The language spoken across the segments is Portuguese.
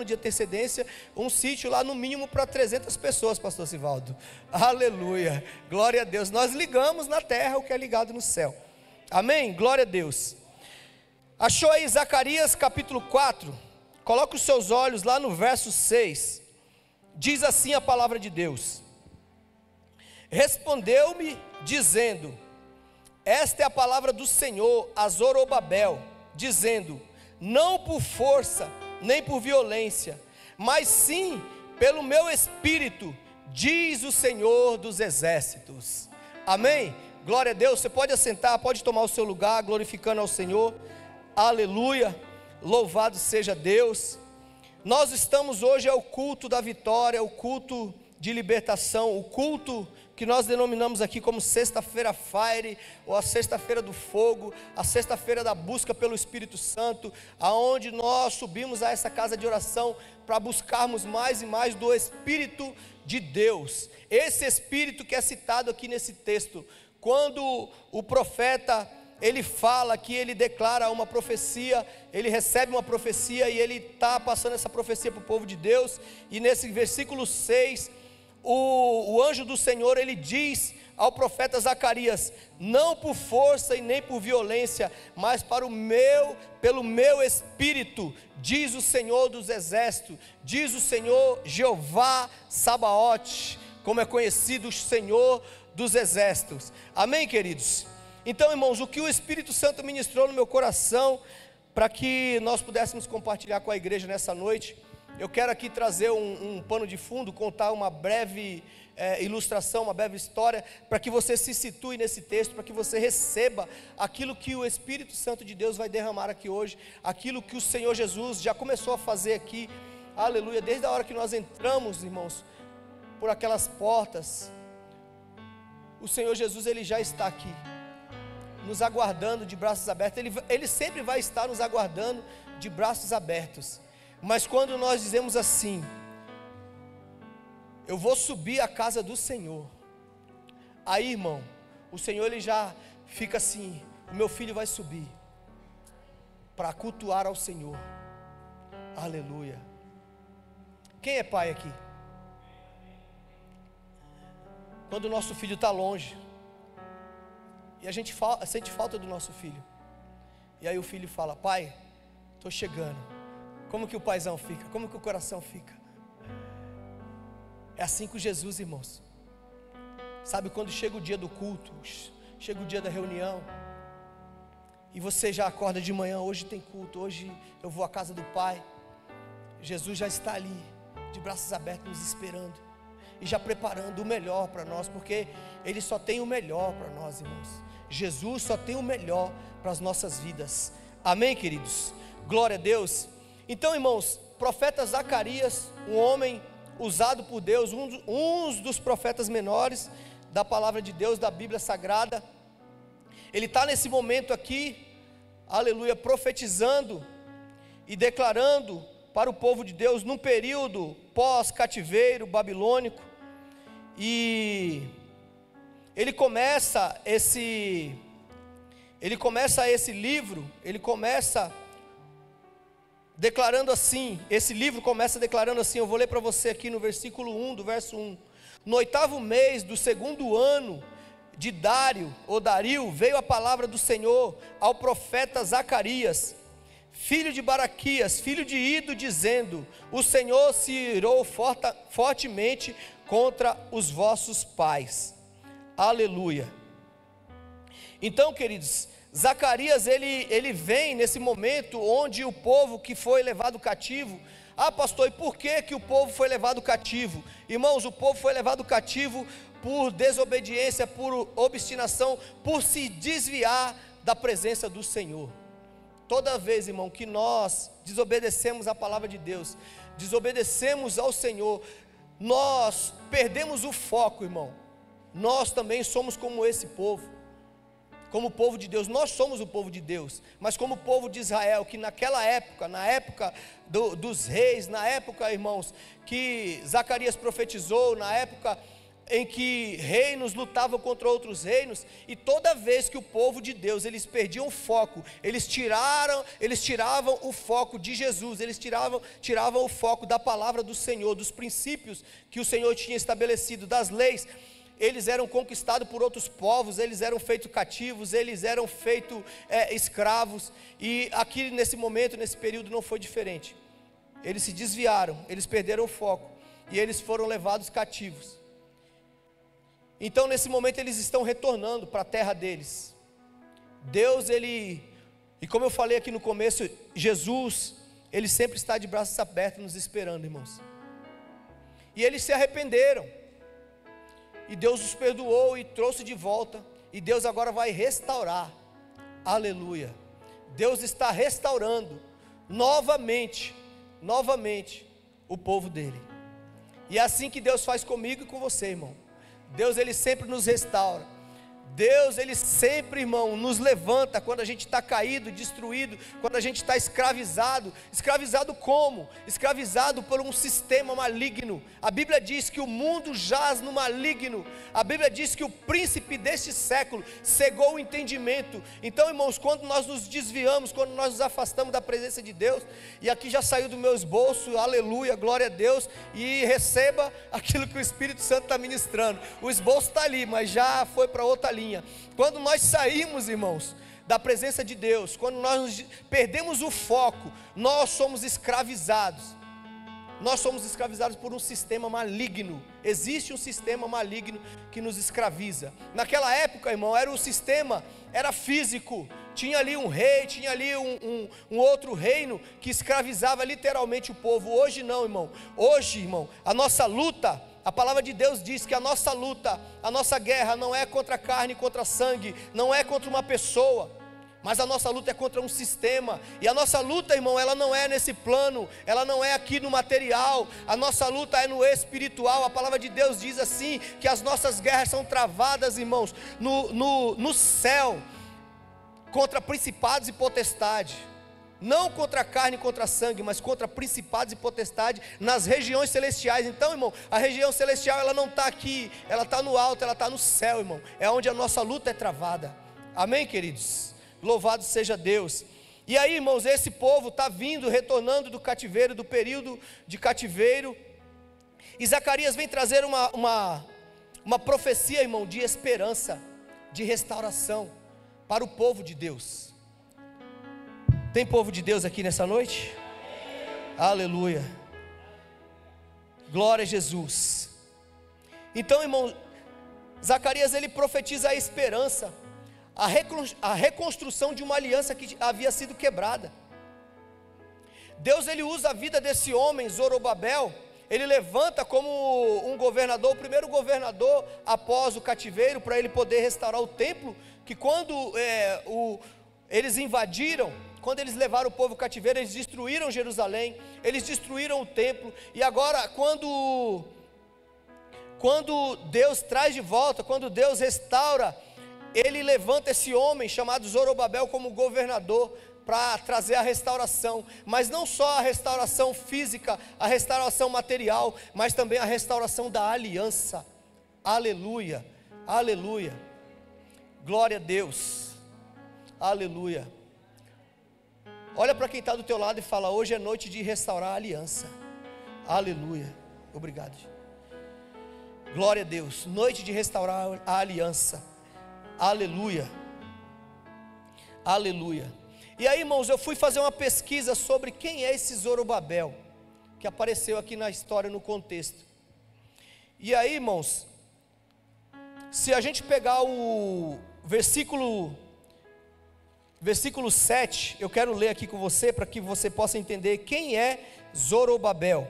ano de antecedência um sítio lá no mínimo para 300 pessoas, pastor Sivaldo. Aleluia, glória a Deus. Nós ligamos na terra o que é ligado no céu. Amém? Glória a Deus. Achou aí Zacarias capítulo 4? Coloque os seus olhos lá no verso 6. Diz assim a palavra de Deus: respondeu-me dizendo, esta é a palavra do Senhor a Zorobabel, dizendo, não por força, nem por violência, mas sim pelo meu espírito, diz o Senhor dos exércitos. Amém? Glória a Deus. Você pode assentar, pode tomar o seu lugar, glorificando ao Senhor. Aleluia, louvado seja Deus. Nós estamos hoje, é o culto da vitória, o culto de libertação, o culto que nós denominamos aqui como sexta-feira Fire, ou a sexta-feira do fogo, a sexta-feira da busca pelo Espírito Santo, aonde nós subimos a essa casa de oração para buscarmos mais e mais do Espírito de Deus. Esse Espírito que é citado aqui nesse texto, quando o profeta ele fala que ele declara uma profecia, ele recebe uma profecia e ele está passando essa profecia para o povo de Deus, e nesse versículo 6, o anjo do Senhor, ele diz ao profeta Zacarias, não por força e nem por violência, mas pelo meu espírito, diz o Senhor dos exércitos, diz o Senhor Jeová Sabaote, como é conhecido o Senhor dos exércitos. Amém, queridos? Então, irmãos, o que o Espírito Santo ministrou no meu coração, para que nós pudéssemos compartilhar com a igreja nessa noite, eu quero aqui trazer um pano de fundo, contar uma breve ilustração, uma breve história, para que você se situe nesse texto, para que você receba aquilo que o Espírito Santo de Deus vai derramar aqui hoje, aquilo que o Senhor Jesus já começou a fazer aqui, aleluia, desde a hora que nós entramos, irmãos, por aquelas portas, o Senhor Jesus, ele já está aqui, nos aguardando de braços abertos. Ele sempre vai estar nos aguardando de braços abertos. Mas quando nós dizemos assim, eu vou subir à casa do Senhor, aí, irmão, o Senhor ele já fica assim, o meu filho vai subir para cultuar ao Senhor. Aleluia. Quem é pai aqui? Quando o nosso filho está longe e a gente sente falta do nosso filho, e aí o filho fala, pai, estou chegando. Como que o paizão fica? Como que o coração fica? É assim com Jesus, irmãos. Sabe quando chega o dia do culto, chega o dia da reunião, e você já acorda de manhã, hoje tem culto, hoje eu vou à casa do Pai. Jesus já está ali, de braços abertos, nos esperando, e já preparando o melhor para nós, porque Ele só tem o melhor para nós, irmãos. Jesus só tem o melhor para as nossas vidas. Amém, queridos? Glória a Deus. Então, irmãos, profeta Zacarias, um homem usado por Deus, um dos profetas menores da palavra de Deus, da Bíblia Sagrada, ele está nesse momento aqui, aleluia, profetizando e declarando para o povo de Deus, num período pós-cativeiro babilônico, e ele começa esse livro, declarando assim, esse livro começa declarando assim, eu vou ler para você aqui no versículo 1, do verso 1, no 8º mês do 2º ano de Dario, veio a palavra do Senhor ao profeta Zacarias, filho de Baraquias, filho de Ido, dizendo, o Senhor se irou fortemente contra os vossos pais. Aleluia. Então, queridos, Zacarias, ele vem nesse momento onde o povo que foi levado cativo, pastor, e por que o povo foi levado cativo? Irmãos, o povo foi levado cativo por desobediência, por obstinação, por se desviar da presença do Senhor. Toda vez, irmão, que nós desobedecemos a palavra de Deus, desobedecemos ao Senhor, nós perdemos o foco, irmão. Nós também somos como esse povo, como o povo de Deus. Nós somos o povo de Deus, mas como o povo de Israel, que naquela época, na época dos reis, na época, irmãos, que Zacarias profetizou, na época em que reinos lutavam contra outros reinos, e toda vez que o povo de Deus, eles perdiam o foco, eles tiravam o foco de Jesus, eles tiravam o foco da palavra do Senhor, dos princípios que o Senhor tinha estabelecido, das leis, eles eram conquistados por outros povos, eles eram feitos cativos, eles eram feitos escravos, e aqui nesse momento, nesse período não foi diferente. Eles se desviaram, eles perderam o foco, e eles foram levados cativos. Então nesse momento eles estão retornando para a terra deles. Deus, e como eu falei aqui no começo, Jesus, Ele sempre está de braços abertos nos esperando, irmãos. E eles se arrependeram, e Deus os perdoou e trouxe de volta, e Deus agora vai restaurar, aleluia. Deus está restaurando novamente o povo dele. E é assim que Deus faz comigo e com você, irmão. Deus, Ele sempre nos restaura. Deus, Ele sempre, irmão, nos levanta quando a gente está caído, destruído, quando a gente está escravizado. Escravizado como? Escravizado por um sistema maligno. A Bíblia diz que o mundo jaz no maligno. A Bíblia diz que o príncipe deste século cegou o entendimento. Então, irmãos, quando nós nos desviamos, quando nós nos afastamos da presença de Deus, e aqui já saiu do meu esboço, aleluia, glória a Deus, e receba aquilo que o Espírito Santo está ministrando. O esboço está ali, mas já foi para outra linha. Quando nós saímos, irmãos, da presença de Deus, quando nós perdemos o foco, nós somos escravizados. Nós somos escravizados por um sistema maligno. Existe um sistema maligno que nos escraviza. Naquela época, irmão, o sistema era físico. Tinha ali um rei, tinha ali um outro reino que escravizava literalmente o povo. Hoje não, irmão. Hoje, irmão, a nossa luta, a palavra de Deus diz que a nossa luta, a nossa guerra não é contra carne, contra sangue, não é contra uma pessoa, mas a nossa luta é contra um sistema. E a nossa luta, irmão, ela não é nesse plano, ela não é aqui no material, a nossa luta é no espiritual. A palavra de Deus diz assim, que as nossas guerras são travadas, irmãos, no céu, contra principados e potestades. Não contra carne e contra sangue, mas contra principados e potestades nas regiões celestiais. Então, irmão, a região celestial, ela não está aqui, ela está no alto, ela está no céu, irmão. É onde a nossa luta é travada. Amém, queridos? Louvado seja Deus. E aí, irmãos, esse povo está vindo, retornando do cativeiro, do período de cativeiro. E Zacarias vem trazer uma profecia, irmão, de esperança, de restauração para o povo de Deus. Tem povo de Deus aqui nessa noite? Aleluia. Glória a Jesus. Então, irmão, Zacarias, ele profetiza a esperança, a reconstrução de uma aliança que havia sido quebrada. Deus, ele usa a vida desse homem, Zorobabel. Ele levanta como um governador, o primeiro governador após o cativeiro, para ele poder restaurar o templo, que quando eles invadiram, quando eles levaram o povo cativeiro, eles destruíram Jerusalém, eles destruíram o templo. E agora, quando Deus traz de volta, quando Deus restaura, Ele levanta esse homem chamado Zorobabel como governador, para trazer a restauração. Mas não só a restauração física, a restauração material, mas também a restauração da aliança. Aleluia, aleluia, glória a Deus, aleluia. Olha para quem está do teu lado e fala: hoje é noite de restaurar a aliança. Aleluia, obrigado. Glória a Deus, noite de restaurar a aliança. Aleluia, aleluia. E aí, irmãos, eu fui fazer uma pesquisa sobre quem é esse Zorobabel, que apareceu aqui na história, no contexto. E aí, irmãos, se a gente pegar o versículo 7, eu quero ler aqui com você, para que você possa entender quem é Zorobabel.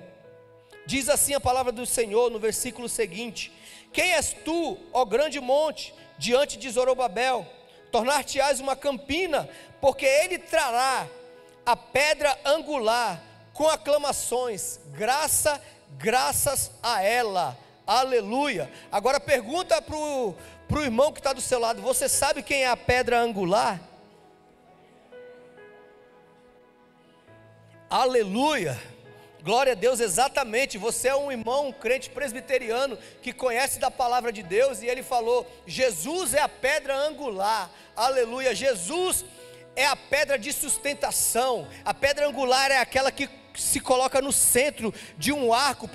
Diz assim a palavra do Senhor no versículo seguinte: quem és tu, ó grande monte, diante de Zorobabel? Tornar-te-ás uma campina, porque ele trará a pedra angular com aclamações, graças a ela. Aleluia. Agora pergunta para o irmão que está do seu lado: você sabe quem é a pedra angular? Aleluia, Glória a Deus, exatamente. Você é um irmão, um crente presbiteriano que conhece da palavra de Deus, e ele falou: Jesus é a pedra angular. Aleluia. Jesus é a pedra de sustentação. A pedra angular é aquela que se coloca no centro de um arco.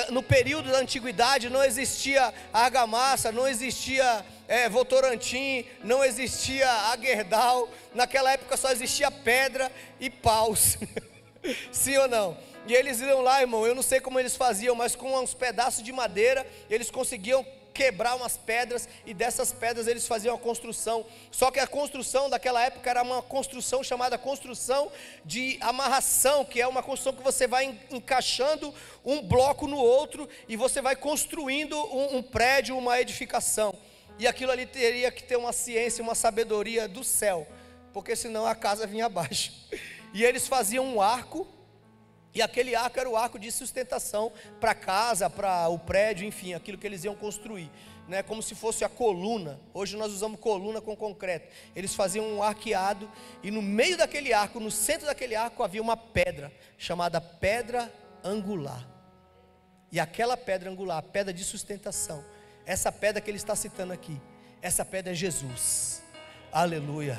No período da antiguidade não existia argamassa, não existia Votorantim, não existia aguerdal. Naquela época só existia pedra e paus. Sim ou não? E eles iam lá, irmão, eu não sei como eles faziam, mas com uns pedaços de madeira eles conseguiam quebrar umas pedras, e dessas pedras eles faziam a construção. Só que a construção daquela época era uma construção chamada construção de amarração, que é uma construção que você vai encaixando um bloco no outro e você vai construindo um prédio, uma edificação. E aquilo ali teria que ter uma ciência, uma sabedoria do céu, porque senão a casa vinha abaixo. E eles faziam um arco, e aquele arco era o arco de sustentação para a casa, para o prédio, enfim, aquilo que eles iam construir, né? Como se fosse a coluna. Hoje nós usamos coluna com concreto. Eles faziam um arqueado, e no meio daquele arco, no centro daquele arco, havia uma pedra, chamada pedra angular. E aquela pedra angular, a pedra de sustentação, essa pedra que ele está citando aqui, essa pedra é Jesus. Aleluia.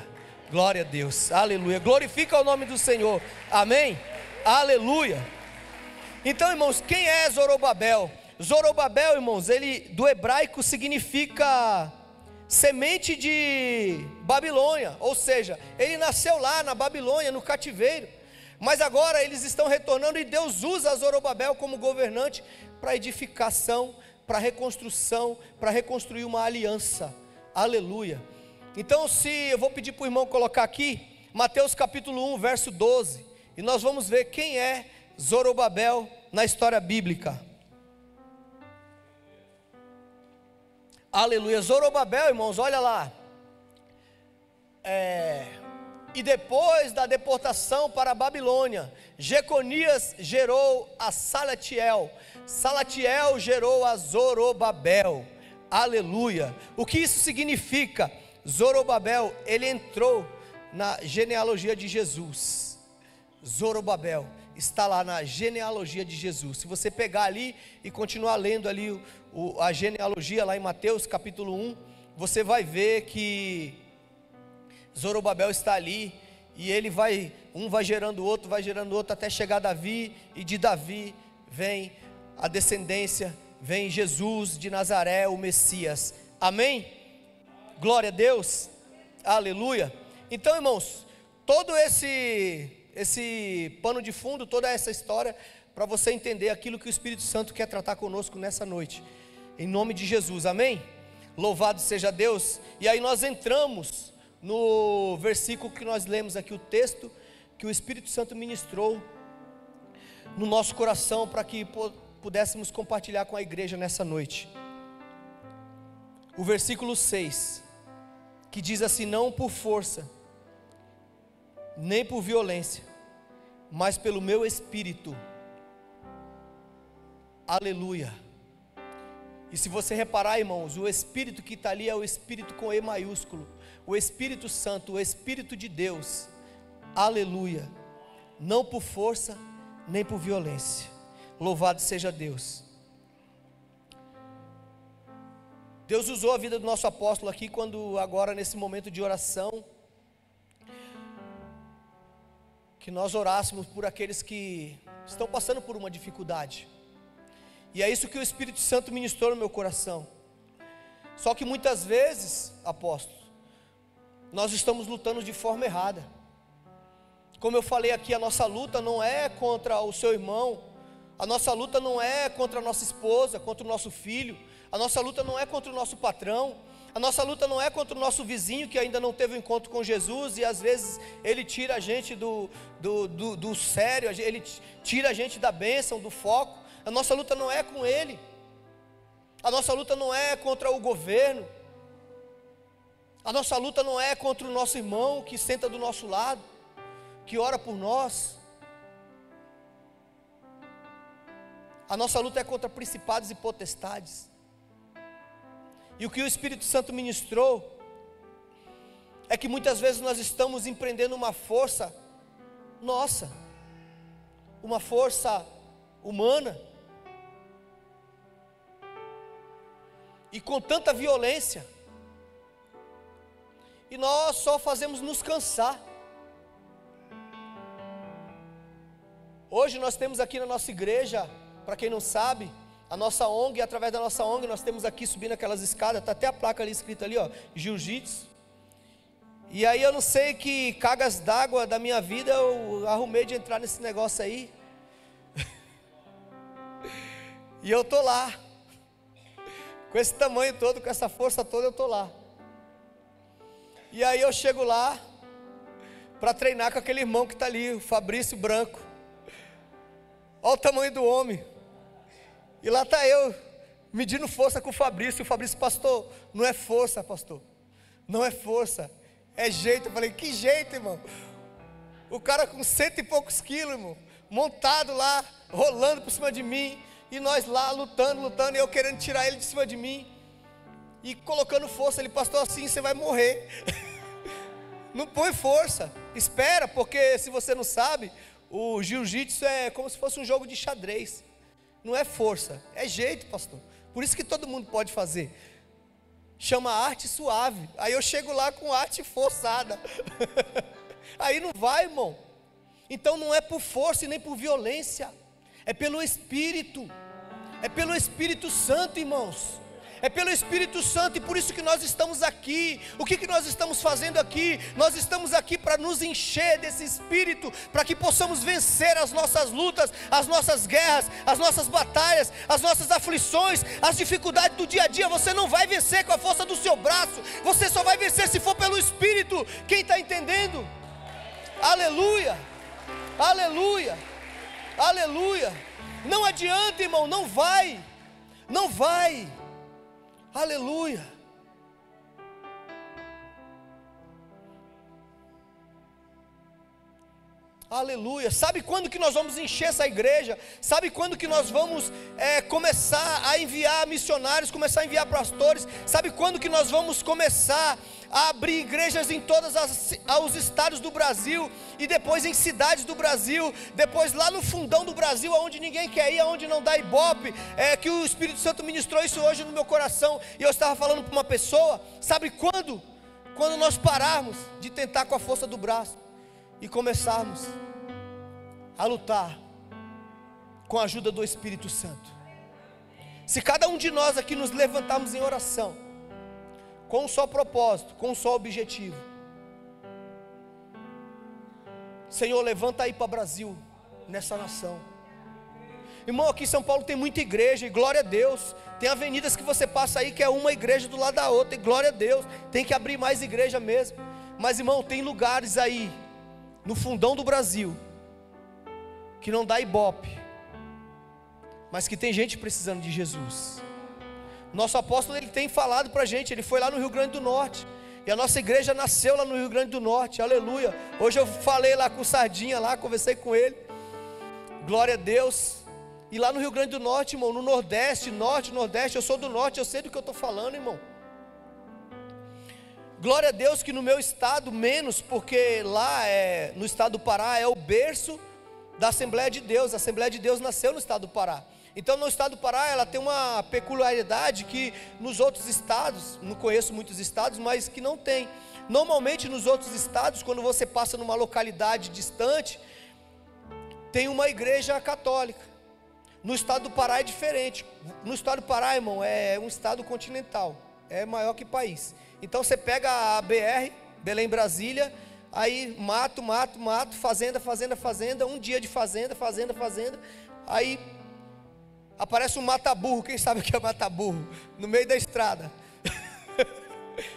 Glória a Deus, aleluia, glorifica o nome do Senhor, amém, aleluia. Então, irmãos, quem é Zorobabel? Zorobabel, irmãos, ele do hebraico significa semente de Babilônia, ou seja, ele nasceu lá na Babilônia, no cativeiro, mas agora eles estão retornando, e Deus usa Zorobabel como governante para edificação, para reconstrução, para reconstruir uma aliança, aleluia. Então, se eu vou pedir para o irmão colocar aqui, Mateus capítulo 1, verso 12, e nós vamos ver quem é Zorobabel na história bíblica. Aleluia. Zorobabel, irmãos, olha lá. E depois da deportação para a Babilônia, Jeconias gerou a Salatiel, Salatiel gerou a Zorobabel. Aleluia. O que isso significa? Zorobabel, ele entrou na genealogia de Jesus. Zorobabel está lá na genealogia de Jesus. Se você pegar ali e continuar lendo ali a genealogia lá em Mateus capítulo 1, você vai ver que Zorobabel está ali, e ele vai gerando outro, até chegar a Davi, e de Davi vem a descendência, vem Jesus de Nazaré, o Messias. Amém? Glória a Deus, aleluia. Então, irmãos, todo esse pano de fundo, toda essa história, para você entender aquilo que o Espírito Santo quer tratar conosco nessa noite, em nome de Jesus, amém? Louvado seja Deus. E aí nós entramos no versículo que nós lemos aqui, o texto que o Espírito Santo ministrou no nosso coração, para que pudéssemos compartilhar com a igreja nessa noite. O versículo 6, que diz assim: não por força, nem por violência, mas pelo meu Espírito. Aleluia. E se você reparar, irmãos, o Espírito que está ali é o Espírito com E maiúsculo, o Espírito Santo, o Espírito de Deus. Aleluia. Não por força, nem por violência. Louvado seja Deus. Deus usou a vida do nosso apóstolo aqui, quando agora nesse momento de oração, que nós orássemos por aqueles que estão passando por uma dificuldade. E é isso que o Espírito Santo ministrou no meu coração. Só que muitas vezes, apóstolo, nós estamos lutando de forma errada. Como eu falei aqui, a nossa luta não é contra o seu irmão, a nossa luta não é contra a nossa esposa, contra o nosso filho, a nossa luta não é contra o nosso patrão, a nossa luta não é contra o nosso vizinho que ainda não teve um encontro com Jesus, e às vezes ele tira a gente do sério, ele tira a gente da bênção, do foco. A nossa luta não é com ele, a nossa luta não é contra o governo, a nossa luta não é contra o nosso irmão que senta do nosso lado, que ora por nós. A nossa luta é contra principados e potestades. E o que o Espírito Santo ministrou é que muitas vezes nós estamos empreendendo uma força nossa, uma força humana, e com tanta violência, e nós só fazemos nos cansar. Hoje nós temos aqui na nossa igreja, para quem não sabe, a nossa ONG, através da nossa ONG, nós temos aqui subindo aquelas escadas, está até a placa ali escrita ali, ó, Jiu-Jitsu. E aí eu não sei que cargas d'água da minha vida eu arrumei de entrar nesse negócio aí. E eu tô lá, com esse tamanho todo, com essa força toda, eu tô lá. E aí eu chego lá, para treinar com aquele irmão que está ali, o Fabrício Branco. Olha o tamanho do homem. E lá está eu, medindo força com o Fabrício. Pastor, não é força, pastor. Não é força, é jeito. Eu falei, que jeito, irmão? O cara com 100 e poucos quilos, irmão, montado lá, rolando por cima de mim. E nós lá lutando, e eu querendo tirar ele de cima de mim. E colocando força. Ele, pastor, assim você vai morrer. Não põe força, espera, porque se você não sabe, o jiu-jitsu é como se fosse um jogo de xadrez. Não é força, é jeito, pastor. Por isso que todo mundo pode fazer. Chama arte suave. Aí eu chego lá com arte forçada. Aí não vai, irmão. Então não é por força e nem por violência. É pelo Espírito. É pelo Espírito Santo, irmãos. É pelo Espírito Santo, e por isso que nós estamos aqui. O que nós estamos fazendo aqui? Nós estamos aqui para nos encher desse Espírito, para que possamos vencer as nossas lutas, as nossas guerras, as nossas batalhas, as nossas aflições, as dificuldades do dia a dia. Você não vai vencer com a força do seu braço, você só vai vencer se for pelo Espírito. Quem está entendendo? Aleluia, aleluia, aleluia. Não adianta, irmão, não vai, não vai. Aleluia. Aleluia. Sabe quando que nós vamos encher essa igreja? Sabe quando que nós vamos começar a enviar missionários, começar a enviar pastores? Sabe quando que nós vamos começar a abrir igrejas em todos os estados do Brasil, e depois em cidades do Brasil, depois lá no fundão do Brasil, aonde ninguém quer ir, aonde não dá ibope? Que o Espírito Santo ministrou isso hoje no meu coração, e eu estava falando para uma pessoa. Sabe quando? Quando nós pararmos de tentar com a força do braço e começarmos a lutar com a ajuda do Espírito Santo. Se cada um de nós aqui nos levantarmos em oração, com um só propósito, com um só objetivo. Senhor, levanta aí para o Brasil, nessa nação. Irmão, aqui em São Paulo tem muita igreja, e glória a Deus. Tem avenidas que você passa aí que é uma igreja do lado da outra, e glória a Deus. Tem que abrir mais igreja mesmo. Mas, irmão, tem lugares aí no fundão do Brasil que não dá ibope, mas que tem gente precisando de Jesus. Nosso apóstolo, ele tem falado para a gente. Ele foi lá no Rio Grande do Norte, e a nossa igreja nasceu lá no Rio Grande do Norte. Aleluia. Hoje eu falei lá com o Sardinha lá, conversei com ele. Glória a Deus. E lá no Rio Grande do Norte, irmão, no Nordeste, Norte, Nordeste, eu sou do Norte, eu sei do que eu estou falando, irmão. Glória a Deus que no meu estado menos, porque lá no estado do Pará é o berço da Assembleia de Deus. A Assembleia de Deus nasceu no estado do Pará. Então no estado do Pará ela tem uma peculiaridade que nos outros estados, não conheço muitos estados, mas que não tem. Normalmente nos outros estados, quando você passa numa localidade distante, tem uma igreja católica. No estado do Pará é diferente. No estado do Pará, irmão, é um estado continental, é maior que país. Então você pega a BR, Belém, Brasília, aí mato, fazenda, um dia de fazenda, aí aparece um mata-burro. Quem sabe o que é mata-burro? No meio da estrada.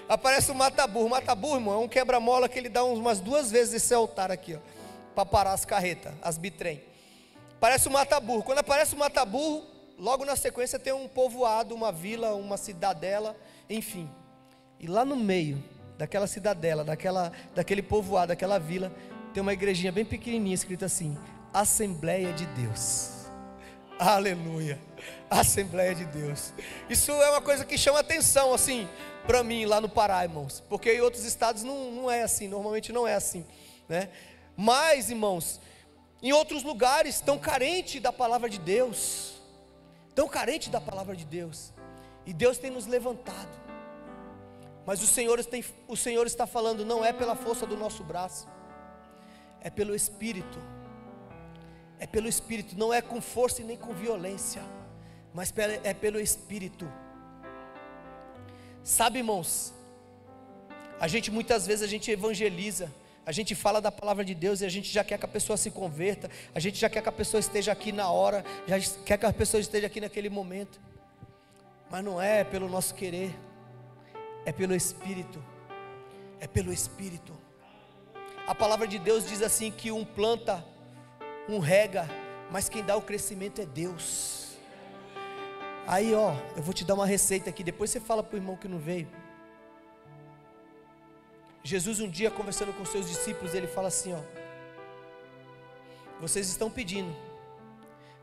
Aparece um mata-burro. Mata-burro, irmão, é um quebra-mola que ele dá umas 2 vezes esse altar aqui, ó, para parar as carretas, as bitrem. Parece um mata-burro. Quando aparece um mata-burro, logo na sequência tem um povoado, uma vila, uma cidadela, enfim. E lá no meio daquela cidadela, daquele povoado, daquela vila, tem uma igrejinha bem pequenininha, escrita assim: Assembleia de Deus. Aleluia, Assembleia de Deus. Isso é uma coisa que chama atenção, assim, para mim lá no Pará, irmãos, porque em outros estados não é assim, normalmente não é assim, né? Mas, irmãos, em outros lugares estão carentes da palavra de Deus, tão carente da palavra de Deus, e Deus tem nos levantado, mas o Senhor está falando, não é pela força do nosso braço, é pelo Espírito, não é com força e nem com violência, mas é pelo Espírito. Sabe, irmãos, muitas vezes a gente evangeliza, a gente fala da palavra de Deus e a gente já quer que a pessoa se converta, a gente já quer que a pessoa esteja aqui na hora, já quer que a pessoa esteja aqui naquele momento, mas não é pelo nosso querer, é pelo Espírito, A palavra de Deus diz assim, que um planta, um rega, mas quem dá o crescimento é Deus. Aí eu vou te dar uma receita aqui, depois você fala para o irmão que não veio. Jesus um dia conversando com seus discípulos, ele fala assim, vocês estão pedindo,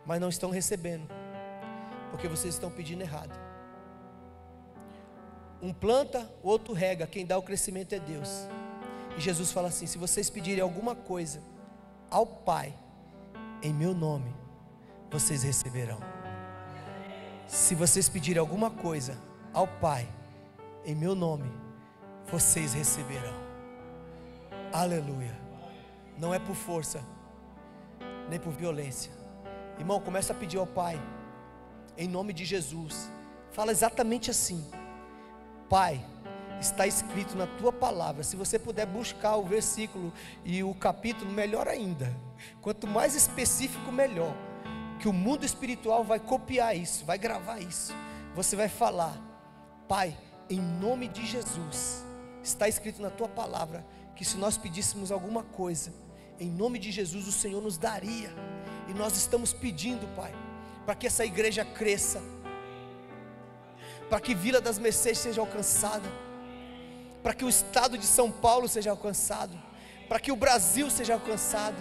mas não estão recebendo, porque vocês estão pedindo errado. Um planta, o outro rega, quem dá o crescimento é Deus. E Jesus fala assim, se vocês pedirem alguma coisa ao Pai, em meu nome, vocês receberão. Se vocês pedirem alguma coisa ao Pai, em meu nome, vocês receberão. Aleluia. Não é por força, nem por violência. Irmão, começa a pedir ao Pai, em nome de Jesus. Fala exatamente assim: Pai, está escrito na tua palavra. Se você puder buscar o versículo e o capítulo, melhor ainda. Quanto mais específico, melhor. Que o mundo espiritual vai copiar isso, vai gravar isso. Você vai falar: Pai, em nome de Jesus, está escrito na tua palavra que se nós pedíssemos alguma coisa, em nome de Jesus o Senhor nos daria. E nós estamos pedindo, Pai, para que essa igreja cresça, para que Vila das Mercês seja alcançada, para que o estado de São Paulo seja alcançado, para que o Brasil seja alcançado.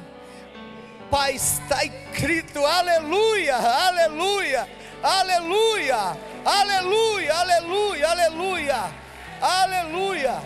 Pai, está escrito, aleluia, aleluia, aleluia, aleluia, aleluia, aleluia, aleluia.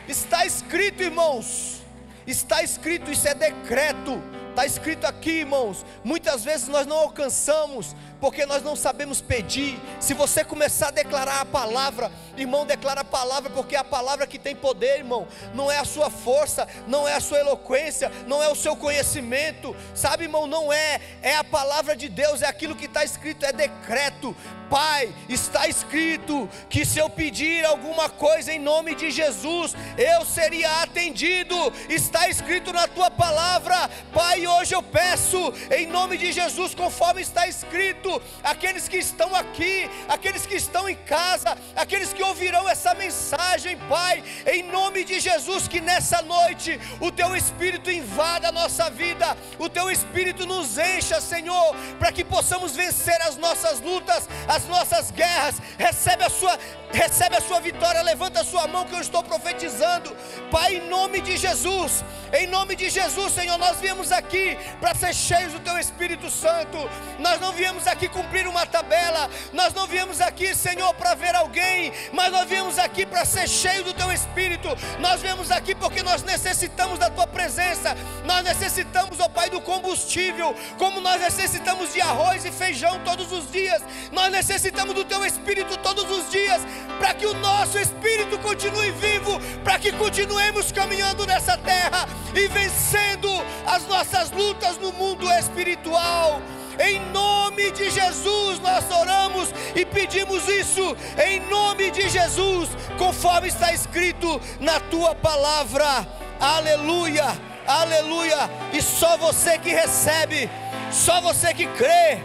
Está escrito, irmãos, está escrito, isso é decreto, está escrito aqui, irmãos. Muitas vezes nós não alcançamos, porque nós não sabemos pedir. Se você começar a declarar a palavra, irmão, declara a palavra, porque é a palavra que tem poder, irmão. Não é a sua força, não é a sua eloquência, não é o seu conhecimento, sabe, irmão, não é, é a palavra de Deus, é aquilo que está escrito, é decreto. Pai, está escrito que se eu pedir alguma coisa em nome de Jesus, eu seria atendido. Está escrito na tua palavra, Pai, hoje eu peço em nome de Jesus, conforme está escrito. Aqueles que estão aqui, aqueles que estão em casa, aqueles que ouvirão essa mensagem, Pai, em nome de Jesus, que nessa noite o teu Espírito invada a nossa vida, o teu Espírito nos encha, Senhor, para que possamos vencer as nossas lutas, as nossas guerras. Recebe a sua vitória, levanta a sua mão que eu estou profetizando, Pai, em nome de Jesus, Senhor, nós viemos aqui para ser cheios do teu Espírito Santo. Nós não viemos aqui cumprir uma tabela, nós não viemos aqui, Senhor, para ver alguém, mas nós viemos aqui para ser cheios do teu Espírito. Nós viemos aqui porque nós necessitamos da tua presença, nós necessitamos, ó Pai, do combustível, como nós necessitamos de arroz e feijão todos os dias, nós necessitamos do teu Espírito todos os dias, para que o nosso espírito continue vivo, para que continuemos caminhando nessa terra e vencendo as nossas lutas no mundo espiritual. Em nome de Jesus nós oramos e pedimos isso, em nome de Jesus, conforme está escrito na tua palavra. Aleluia, aleluia. E só você que recebe, só você que crê.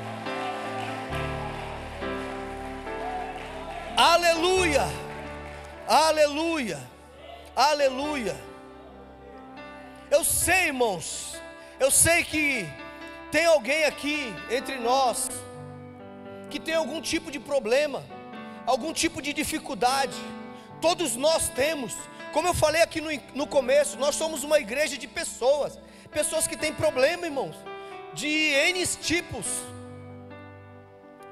Aleluia, aleluia, aleluia. Eu sei, irmãos, eu sei que tem alguém aqui entre nós que tem algum tipo de problema, algum tipo de dificuldade. Todos nós temos. Como eu falei aqui no começo, nós somos uma igreja de pessoas que têm problema, irmãos, de N tipos.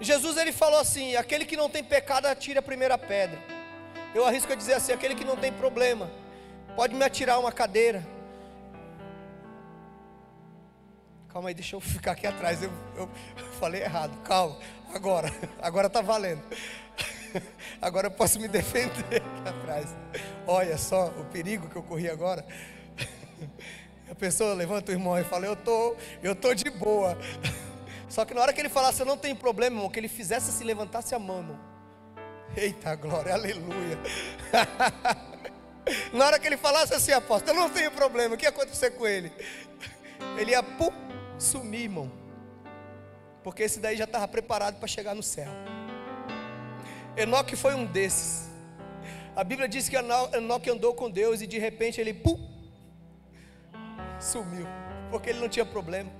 Jesus, ele falou assim: aquele que não tem pecado, atire a primeira pedra. Eu arrisco a dizer assim: aquele que não tem problema, pode me atirar uma cadeira. Calma aí, deixa eu ficar aqui atrás. Eu falei errado, calma. Agora está valendo. Agora eu posso me defender aqui atrás. Olha só o perigo que eu corri agora. A pessoa levanta o irmão e fala: eu tô de boa. Só que na hora que ele falasse: eu não tenho problema, irmão, que ele fizesse se levantasse a mão, irmão. Eita glória, aleluia. Na hora que ele falasse assim: apóstolo, eu não tenho problema, o que ia acontecer com ele? Ele ia sumir, irmão. Porque esse daí já estava preparado para chegar no céu. Enoque foi um desses. A Bíblia diz que Enoque andou com Deus e de repente ele sumiu, porque ele não tinha problema.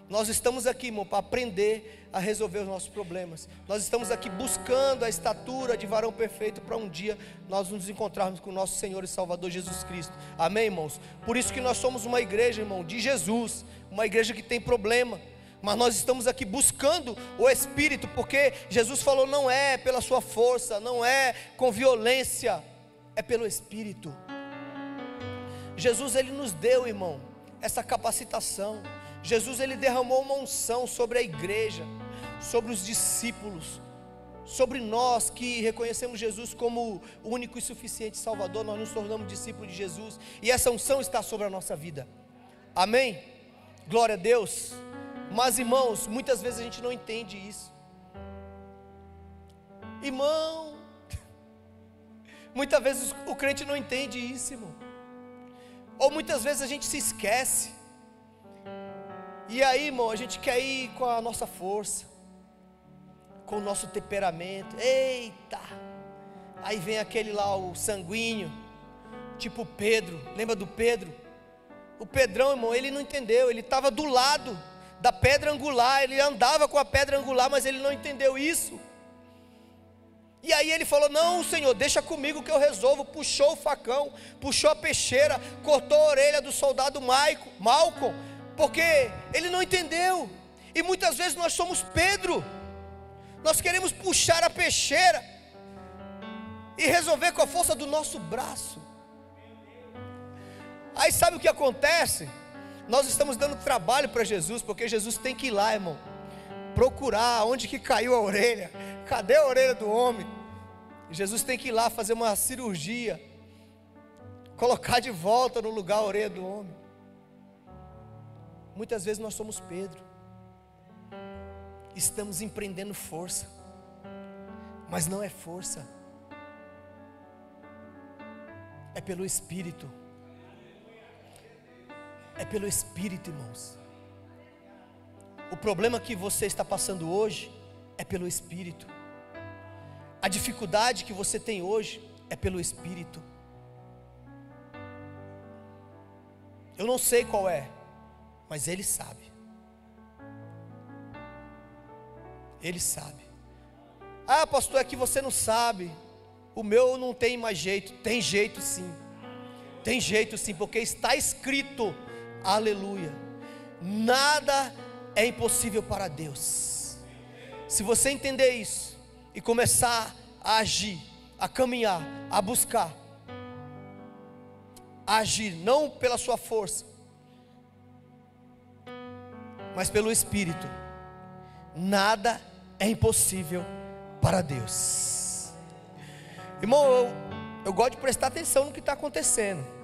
Nós estamos aqui, irmão, para aprender a resolver os nossos problemas. Nós estamos aqui buscando a estatura de varão perfeito, para um dia nós nos encontrarmos com o nosso Senhor e Salvador Jesus Cristo. Amém, irmãos? Por isso que nós somos uma igreja, irmão, de Jesus, uma igreja que tem problema, mas nós estamos aqui buscando o Espírito, porque Jesus falou: não é pela sua força, não é com violência, é pelo Espírito. Jesus, ele nos deu, irmão, essa capacitação. Jesus, ele derramou uma unção sobre a igreja, sobre os discípulos, sobre nós que reconhecemos Jesus como o único e suficiente Salvador. Nós nos tornamos discípulos de Jesus, e essa unção está sobre a nossa vida. Amém? Glória a Deus. Mas, irmãos, muitas vezes a gente não entende isso. Irmão, muitas vezes o crente não entende isso, irmão. Ou muitas vezes a gente se esquece. E aí, irmão, a gente quer ir com a nossa força, com o nosso temperamento. Eita! Aí vem aquele lá, o sanguíneo, tipo Pedro. Lembra do Pedro? O Pedrão, irmão, ele não entendeu. Ele estava do lado da pedra angular, ele andava com a pedra angular, mas ele não entendeu isso. E aí ele falou: não, Senhor, deixa comigo que eu resolvo. Puxou o facão, puxou a peixeira, cortou a orelha do soldado Malcolm, porque ele não entendeu. E muitas vezes nós somos Pedro, nós queremos puxar a peixeira e resolver com a força do nosso braço. Aí sabe o que acontece? Nós estamos dando trabalho para Jesus, porque Jesus tem que ir lá, irmão, procurar onde que caiu a orelha. Cadê a orelha do homem? Jesus tem que ir lá fazer uma cirurgia, colocar de volta no lugar a orelha do homem. Muitas vezes nós somos Pedro, estamos empreendendo força, mas não é força, é pelo Espírito. É pelo Espírito, irmãos. O problema que você está passando hoje é pelo Espírito. A dificuldade que você tem hoje é pelo Espírito. Eu não sei qual é, mas Ele sabe. Ele sabe. Ah, pastor, é que você não sabe. O meu não tem mais jeito. Tem jeito sim. Tem jeito sim, porque está escrito. Aleluia. Nada é impossível para Deus. Se você entender isso e começar a agir, a caminhar, a buscar, a agir não pela sua força, mas pelo Espírito, nada é impossível para Deus. Irmão, eu gosto de prestar atenção no que está acontecendo.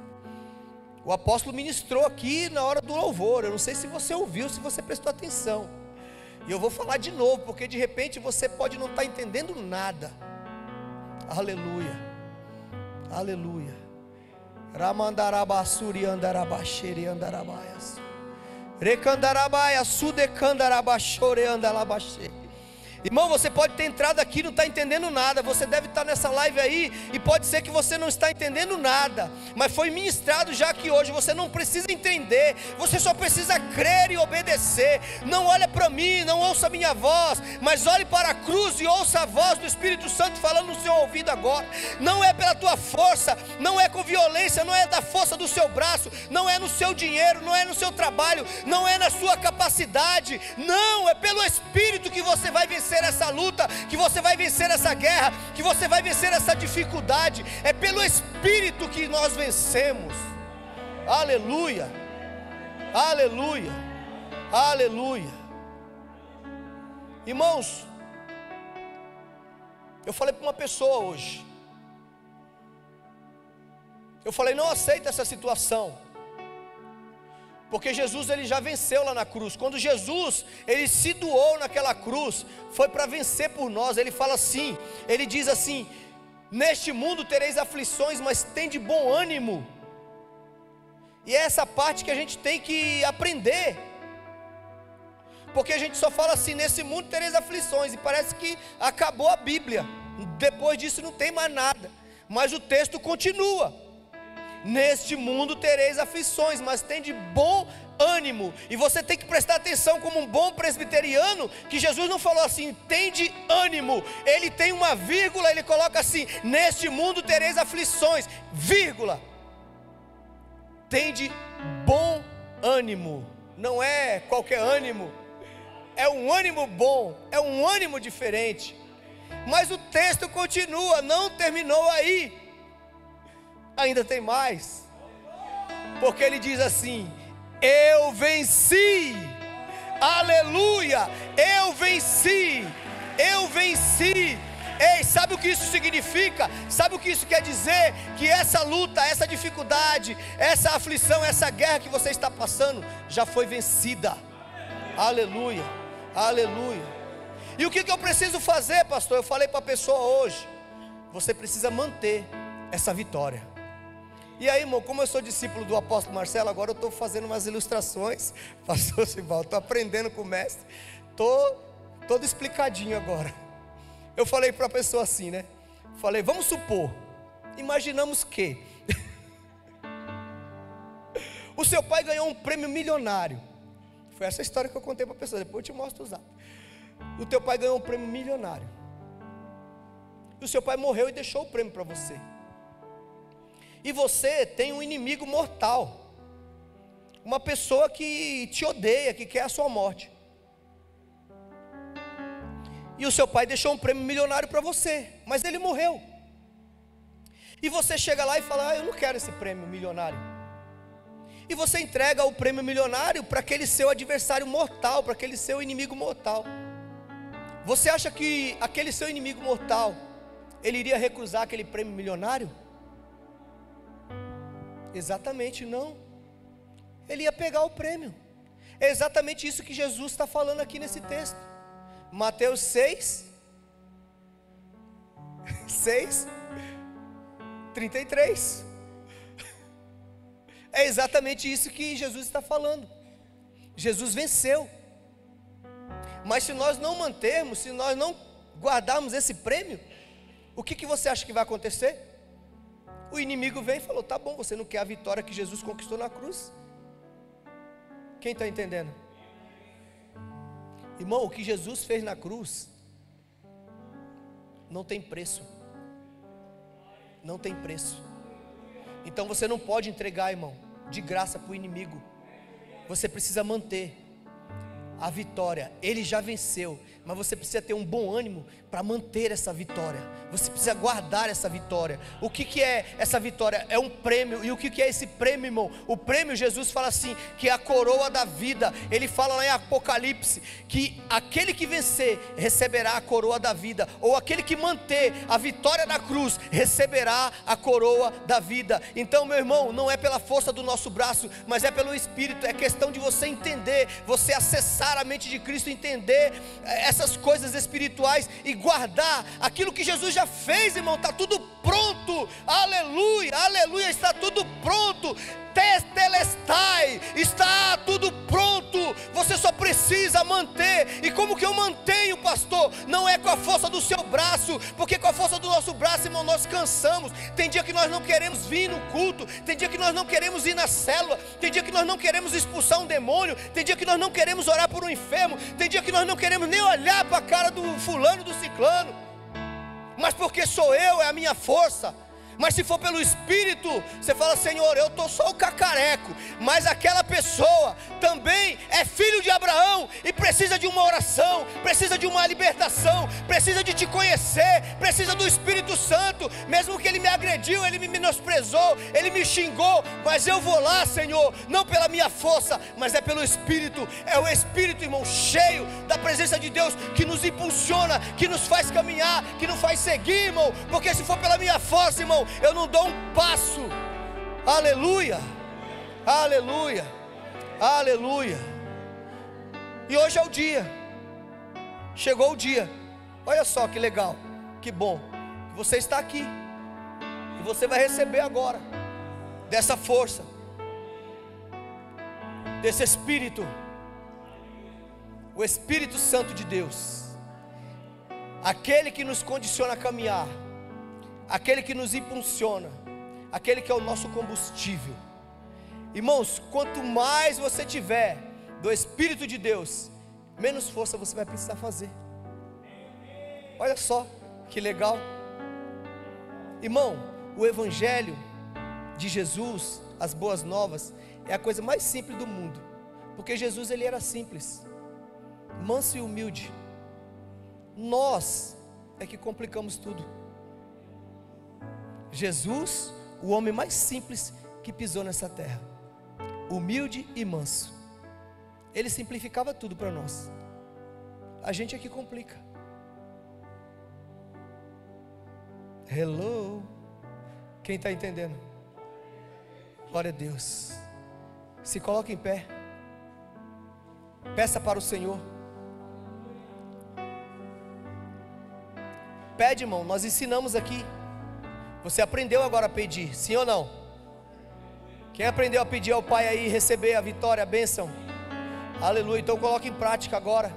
O apóstolo ministrou aqui na hora do louvor. Eu não sei se você ouviu, se você prestou atenção. E eu vou falar de novo, porque de repente você pode não estar entendendo nada. Aleluia. Aleluia. Ramandarabassuri andarabaxere andarabaias. Recandarabaias sudecandarabachore andalabaxere. Irmão, você pode ter entrado aqui e não está entendendo nada. Você deve estar nessa live aí e pode ser que você não está entendendo nada, mas foi ministrado já aqui hoje. Você não precisa entender, você só precisa crer e obedecer. Não olha para mim, não ouça a minha voz, mas olhe para a cruz e ouça a voz do Espírito Santo falando no seu ouvido agora. Não é pela tua força, não é com violência, não é da força do seu braço, não é no seu dinheiro, não é no seu trabalho, não é na sua capacidade. Não, é pelo Espírito que você vai vencer essa luta, que você vai vencer essa guerra, que você vai vencer essa dificuldade. É pelo Espírito que nós vencemos. Aleluia, aleluia, Aleluia. Irmãos, eu falei para uma pessoa hoje, eu falei, não aceita essa situação, porque Jesus ele já venceu lá na cruz. Quando Jesus ele se doou naquela cruz, foi para vencer por nós. Ele fala assim, ele diz assim: neste mundo tereis aflições, mas tende bom ânimo. E é essa parte que a gente tem que aprender, porque a gente só fala assim, nesse mundo tereis aflições, e parece que acabou a Bíblia, depois disso não tem mais nada, mas o texto continua: neste mundo tereis aflições, mas tende bom ânimo. E você tem que prestar atenção como um bom presbiteriano, que Jesus não falou assim, tende ânimo, ele tem uma vírgula, ele coloca assim, neste mundo tereis aflições, vírgula, tende bom ânimo. Não é qualquer ânimo, é um ânimo bom, é um ânimo diferente. Mas o texto continua, não terminou aí, ainda tem mais, porque ele diz assim: eu venci, aleluia, eu venci, eu venci. Ei, sabe o que isso significa? Sabe o que isso quer dizer? Que essa luta, essa dificuldade, essa aflição, essa guerra que você está passando, já foi vencida. Aleluia, aleluia. E o que eu preciso fazer, pastor? Eu falei para a pessoa hoje, você precisa manter essa vitória. E aí, irmão, como eu sou discípulo do apóstolo Marcelo, agora eu estou fazendo umas ilustrações. Pastor Sivaldo, estou aprendendo com o mestre, estou todo explicadinho agora. Eu falei para a pessoa assim, né? Falei, vamos supor, imaginamos que o seu pai ganhou um prêmio milionário. Foi essa história que eu contei para a pessoa, depois eu te mostro os atos. O teu pai ganhou um prêmio milionário, e o seu pai morreu e deixou o prêmio para você. E você tem um inimigo mortal, uma pessoa que te odeia, que quer a sua morte. E o seu pai deixou um prêmio milionário para você, mas ele morreu. E você chega lá e fala, eu não quero esse prêmio milionário. E você entrega o prêmio milionário para aquele seu adversário mortal, para aquele seu inimigo mortal. Você acha que aquele seu inimigo mortal, ele iria recusar aquele prêmio milionário? Exatamente não. Ele ia pegar o prêmio. É exatamente isso que Jesus está falando aqui nesse texto. Mateus 6, 33. É exatamente isso que Jesus está falando. Jesus venceu. Mas se nós não mantermos, se nós não guardarmos esse prêmio, o que você acha que vai acontecer? O inimigo vem e falou, tá bom, você não quer a vitória que Jesus conquistou na cruz? Quem está entendendo? Irmão, o que Jesus fez na cruz não tem preço. Não tem preço. Então você não pode entregar, irmão, de graça para o inimigo. Você precisa manter a vitória. Ele já venceu, mas você precisa ter um bom ânimo para manter essa vitória. Você precisa guardar essa vitória. O que é essa vitória? É um prêmio. E o que é esse prêmio, irmão? O prêmio, Jesus fala assim, que é a coroa da vida. Ele fala lá em Apocalipse, que aquele que vencer, receberá a coroa da vida. Ou aquele que manter a vitória da cruz, receberá a coroa da vida. Então, meu irmão, não é pela força do nosso braço, mas é pelo Espírito. É questão de você entender, você acessar a mente de Cristo, entender essas coisas espirituais e guardar aquilo que Jesus já fez, irmão. Está tudo pronto, aleluia, aleluia, está tudo pronto. Testelestai, está tudo pronto. Você só precisa manter. E como que eu mantenho, pastor? Não é com a força do seu braço, porque com a força do nosso braço, irmão, nós cansamos. Tem dia que nós não queremos vir no culto, tem dia que nós não queremos ir na célula, tem dia que nós não queremos expulsar um demônio, tem dia que nós não queremos orar por um enfermo, tem dia que nós não queremos nem olhar para a cara do fulano, do ciclano. Mas porque sou eu, é a minha força. Mas se for pelo Espírito, você fala: Senhor, eu estou só o cacareco, mas aquela pessoa também é filho de Abraão e precisa de uma oração, precisa de uma libertação, precisa de te conhecer, precisa do Espírito Santo. Mesmo que ele me agrediu, ele me menosprezou, ele me xingou, mas eu vou lá, Senhor, não pela minha força, mas é pelo Espírito. É o Espírito, irmão, cheio da presença de Deus, que nos impulsiona, que nos faz caminhar, que nos faz seguir, irmão. Porque se for pela minha força, irmão, eu não dou um passo. Aleluia, aleluia, aleluia. E hoje é o dia, chegou o dia. Olha só que legal, que bom que você está aqui, e você vai receber agora dessa força, desse Espírito, o Espírito Santo de Deus, aquele que nos condiciona a caminhar, aquele que nos impulsiona, aquele que é o nosso combustível. Irmãos, quanto mais você tiver do Espírito de Deus, menos força você vai precisar fazer. Olha só que legal. Irmão, o Evangelho de Jesus, as boas novas, é a coisa mais simples do mundo, porque Jesus, ele era simples, manso e humilde. Nós é que complicamos tudo. Jesus, o homem mais simples que pisou nessa terra, humilde e manso, ele simplificava tudo para nós. A gente é que complica. Hello, quem está entendendo? Glória a Deus. Se coloque em pé, peça para o Senhor. Pede, irmão, nós ensinamos aqui. Você aprendeu agora a pedir, sim ou não? Quem aprendeu a pedir ao Pai aí, receber a vitória, a bênção? Aleluia, então coloque em prática agora.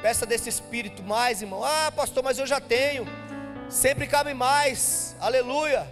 Peça desse Espírito mais, irmão. Ah, pastor, mas eu já tenho. Sempre cabe mais, aleluia.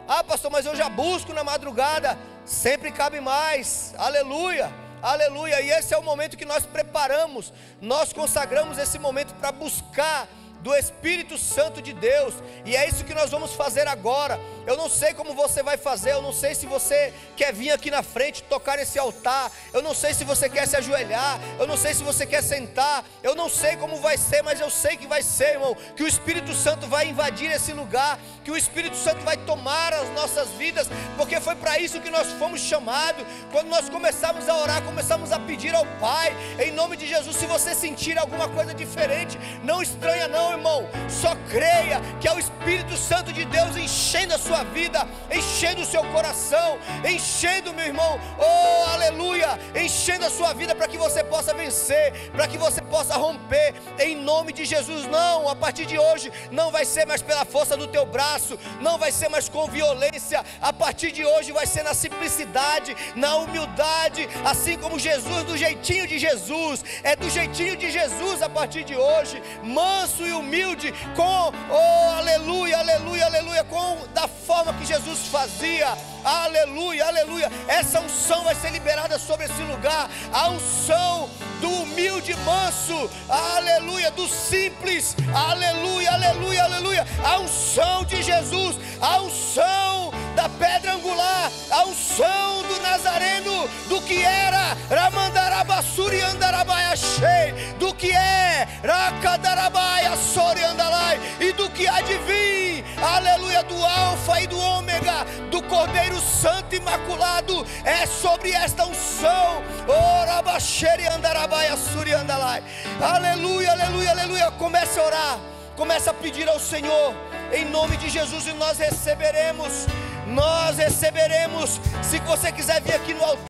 Ah, pastor, mas eu já busco na madrugada. Sempre cabe mais, aleluia, aleluia. E esse é o momento que nós preparamos, nós consagramos esse momento para buscar do Espírito Santo de Deus, e é isso que nós vamos fazer agora. Eu não sei como você vai fazer, eu não sei se você quer vir aqui na frente tocar esse altar, eu não sei se você quer se ajoelhar, eu não sei se você quer sentar, eu não sei como vai ser, mas eu sei que vai ser, irmão, que o Espírito Santo vai invadir esse lugar, que o Espírito Santo vai tomar as nossas vidas, porque foi para isso que nós fomos chamados. Quando nós começamos a orar, começamos a pedir ao Pai, em nome de Jesus. Se você sentir alguma coisa diferente, não estranha não, irmão, só creia que é o Espírito Santo de Deus enchendo a sua vida, enchendo o seu coração, enchendo, meu irmão, oh aleluia, enchendo a sua vida para que você possa vencer, para que você possa romper, em nome de Jesus. Não, a partir de hoje não vai ser mais pela força do teu braço, não vai ser mais com violência, a partir de hoje vai ser na simplicidade, na humildade, assim como Jesus, do jeitinho de Jesus, é do jeitinho de Jesus a partir de hoje, manso e humilde, com, oh aleluia, aleluia, aleluia, com da forma que Jesus fazia, aleluia, aleluia. Essa unção vai ser liberada sobre esse lugar, a unção do humilde manso, aleluia, do simples, aleluia, aleluia, aleluia, a unção de Jesus, a unção da pedra angular, a unção do Nazareno, do que era, Ramandarabassuri andarabaia shei, do que é, Rakadarabaia sori andalai, e do que há de vir, aleluia, do Alfa e do Ômega, do Cordeiro Santo Imaculado, é sobre esta unção, Orabasheri andarabaia suri andalai, aleluia, aleluia, aleluia. Comece a orar, comece a pedir ao Senhor, em nome de Jesus, e nós receberemos. Se você quiser vir aqui no altar,